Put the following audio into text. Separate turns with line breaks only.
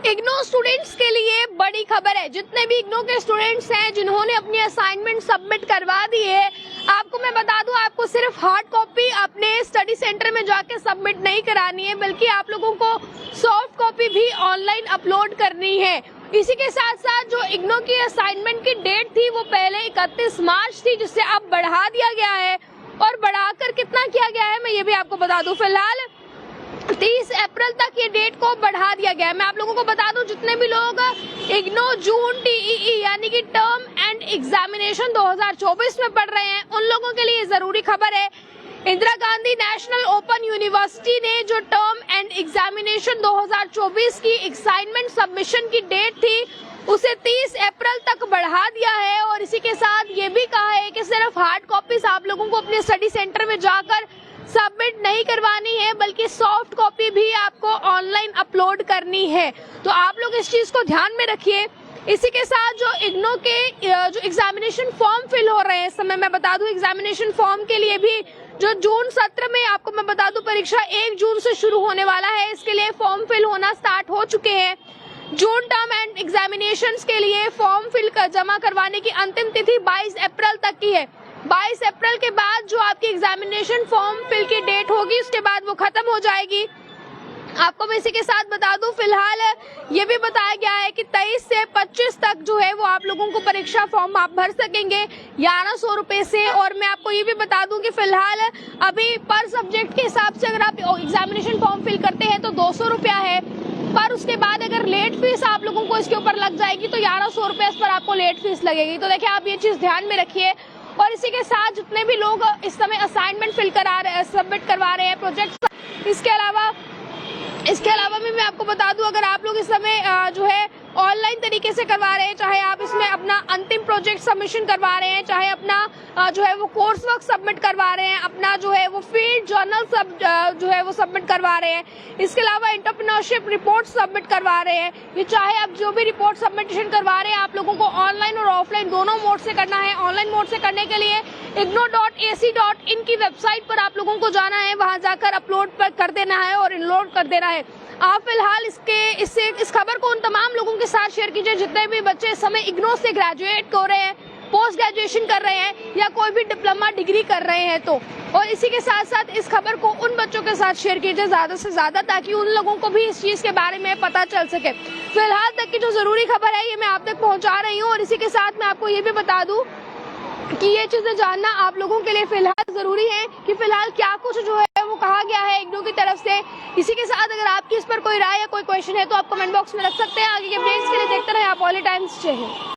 IGNOU students के लिए बड़ी खबर है। जितने भी इग्नो के स्टूडेंट्स हैं जिन्होंने अपनी असाइनमेंट सबमिट करवा दी है, आपको मैं बता दूं, आपको सिर्फ हार्ड कॉपी अपने स्टडी सेंटर में जाके सबमिट नहीं करानी है, बल्कि आप लोगों को सॉफ्ट कॉपी भी ऑनलाइन अपलोड करनी है। इसी के साथ साथ जो इग्नो की असाइनमेंट की डेट थी वो पहले 31 मार्च थी, जिससे अब बढ़ा दिया गया है। और बढ़ाकर कितना किया गया है मैं ये भी आपको बता दूं, फिलहाल 30 अप्रैल तक ये डेट को बढ़ा दिया गया है। मैं आप लोगों को बता दूं, जितने भी लोग इग्नो जून टीईई यानी कि टर्म एंड एग्जामिनेशन 2024 में पढ़ रहे हैं, उन लोगों के लिए जरूरी खबर है। Indira Gandhi national open university ने जो टर्म एंड एग्जामिनेशन 2024 की असाइनमेंट सबमिशन की डेट थी उसे 30 अप्रैल तक बढ़ा दिया है। और इसी के साथ ये भी कहा है कि सिर्फ हार्ड कॉपीज आप लोगों को अपने स्टडी सेंटर में जाकर सबमिट नहीं करवानी है, बल्कि सॉफ्ट कॉपी भी आपको ऑनलाइन अपलोड करनी है। तो आप लोग इस चीज को ध्यान में रखिए। इसी के साथ जो इग्नो के जो एग्जामिनेशन फॉर्म फिल हो रहे हैं इस समय, मैं बता दूं, एग्जामिनेशन फॉर्म के लिए भी जो जून सत्र में आपको मैं बता दूं परीक्षा 1 जून से शुरू होने वाला है, इसके लिए फॉर्म फिल होना स्टार्ट हो चुके हैं। जून टर्म एंड एग्जामिनेशंस के लिए फॉर्म फिल जमा करवाने की अंतिम तिथि 22 अप्रैल तक की है। 22 अप्रैल के बाद जो आपकी एग्जामिनेशन फॉर्म फिल की डेट होगी उसके बाद वो खत्म हो जाएगी। आपको मैं इसी के साथ बता दूं, फिलहाल ये भी बताया गया है कि 23 से 25 तक जो है वो आप लोगों को परीक्षा फॉर्म आप भर सकेंगे 1100 रुपए से। और मैं आपको ये भी बता दूं कि फिलहाल अभी पर सब्जेक्ट के हिसाब से अगर आप एग्जामिनेशन फॉर्म फिल करते हैं तो 200 रुपया है, पर उसके बाद अगर लेट फीस आप लोगों को इसके ऊपर लग जाएगी तो 1100 रुपए इस पर आपको लेट फीस लगेगी। तो देखिए, आप ये चीज ध्यान में रखिए। और इसी के साथ जितने भी लोग इस समय असाइनमेंट फिल करा रहे हैं, सबमिट करवा रहे हैं प्रोजेक्ट, इसके अलावा भी मैं आपको बता दूं, अगर आप लोग इस समय जो है ऑनलाइन तरीके से करवा रहे हैं, चाहे आप इसमें अपना अंतिम प्रोजेक्ट सबमिशन करवा रहे हैं, चाहे अपना जो है वो कोर्स वर्क सबमिट करवा रहे हैं, अपना जो है वो फील्ड जर्नल सब जो है वो सबमिट करवा रहे हैं, इसके अलावा एंटरप्रेन्योरशिप रिपोर्ट सबमिट करवा रहे हैं, ये चाहे आप जो भी रिपोर्ट सबमिशन करवा रहे हैं आप लोगों को ऑनलाइन और ऑफलाइन दोनों मोड से करना है। ऑनलाइन मोड से करने के लिए igno.ac.in की वेबसाइट पर आप लोगों को जाना है, वहां जाकर अपलोड कर देना है और इनलोड कर देना है। आप फिलहाल इस खबर को उन तमाम लोगों के साथ शेयर कीजिए जितने भी बच्चे इस समय इग्नो से ग्रेजुएट कर रहे हैं, पोस्ट ग्रेजुएशन कर रहे हैं या कोई भी डिप्लोमा डिग्री कर रहे हैं तो। और इसी के साथ साथ इस खबर को उन बच्चों के साथ शेयर कीजिए ज्यादा से ज्यादा, ताकि उन लोगों को भी इस चीज के बारे में पता चल सके। फिलहाल तक की जो जरूरी खबर है ये मैं आप तक पहुंचा रही हूँ। और इसी के साथ मैं आपको ये भी बता दूं कि ये चीजें जानना आप लोगों के लिए फिलहाल जरूरी है कि फिलहाल क्या कुछ जो है वो कहा गया है इग्नो की तरफ से। इसी के साथ अगर आपकी इस पर कोई राय या कोई क्वेश्चन है तो आप कमेंट बॉक्स में रख सकते हैं। आगे के अपडेट्स के लिए देखते रहे आप पॉलिटाइम्स। जय हिंद।